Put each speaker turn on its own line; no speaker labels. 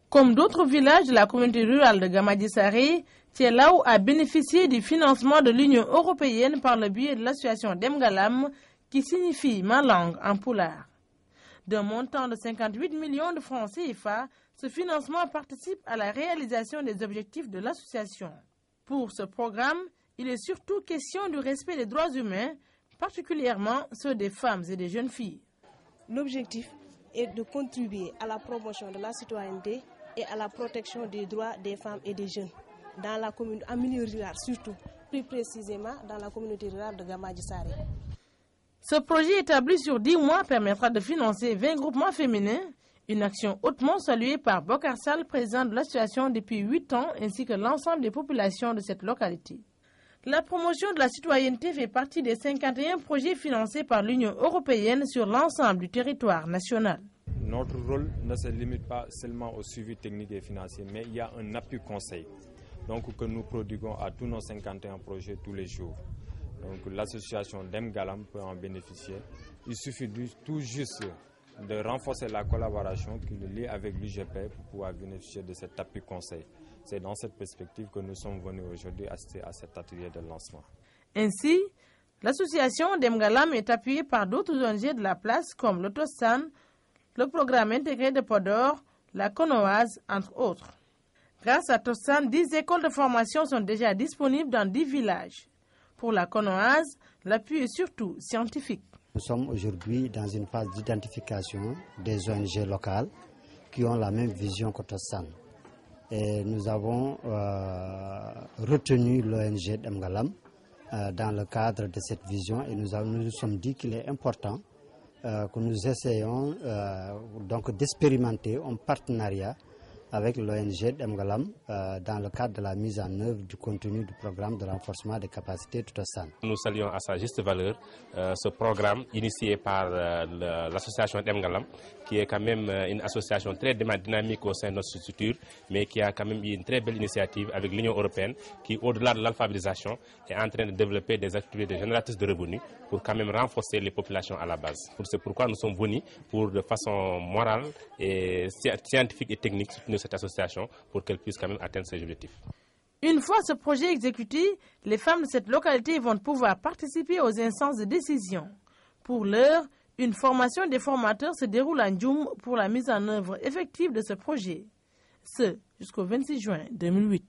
Comme d'autres villages de la communauté rurale de Gamadji-Saré, Tielaou a bénéficié du financement de l'Union européenne par le biais de l'association Demgalam, qui signifie ma langue en poulard. D'un montant de 58 millions de francs CFA, ce financement participe à la réalisation des objectifs de l'association. Pour ce programme, il est surtout question du respect des droits humains, particulièrement ceux des femmes et des jeunes filles.
L'objectif est de contribuer à la promotion de la citoyenneté et à la protection des droits des femmes et des jeunes dans la commune, en milieu rural surtout, plus précisément dans la communauté rurale de Gamadji-Saré.
Ce projet établi sur 10 mois permettra de financer 20 groupements féminins, une action hautement saluée par Bokar Sall, président de l'association depuis 8 ans, ainsi que l'ensemble des populations de cette localité. La promotion de la citoyenneté fait partie des 51 projets financés par l'Union européenne sur l'ensemble du territoire national.
Notre rôle ne se limite pas seulement au suivi technique et financier, mais il y a un appui conseil que nous prodiguons à tous nos 51 projets tous les jours. Donc l'association Demgalam peut en bénéficier. Il suffit tout juste de renforcer la collaboration qui le lie avec l'UGP pour pouvoir bénéficier de cet appui conseil. C'est dans cette perspective que nous sommes venus aujourd'hui assister à cet atelier de lancement.
Ainsi, l'association Demgalam est appuyée par d'autres ONG de la place comme le Tossan, le programme intégré de Podor, la Konoise, entre autres. Grâce à Tossan, 10 écoles de formation sont déjà disponibles dans 10 villages. Pour la Konoise, l'appui est surtout scientifique.
Nous sommes aujourd'hui dans une phase d'identification des ONG locales qui ont la même vision que Tossan. Et nous avons retenu l'ONG Demgalam dans le cadre de cette vision et nous nous sommes dit qu'il est important que nous essayons donc d'expérimenter un partenariat avec l'ONG Demgalam dans le cadre de la mise en œuvre du contenu du programme de renforcement des capacités de Tossan.
Nous saluons à sa juste valeur ce programme initié par l'association Demgalam, qui est quand même une association très dynamique au sein de notre structure, mais qui a quand même eu une très belle initiative avec l'Union européenne, qui au-delà de l'alphabétisation est en train de développer des activités génératrices de revenus pour quand même renforcer les populations à la base. C'est pourquoi nous sommes venus pour de façon morale et scientifique et technique soutenir cette association pour qu'elle puisse quand même atteindre ses objectifs.
Une fois ce projet exécuté, les femmes de cette localité vont pouvoir participer aux instances de décision. Pour l'heure, une formation des formateurs se déroule à Ndioum pour la mise en œuvre effective de ce projet. Ce jusqu'au 26 juin 2008.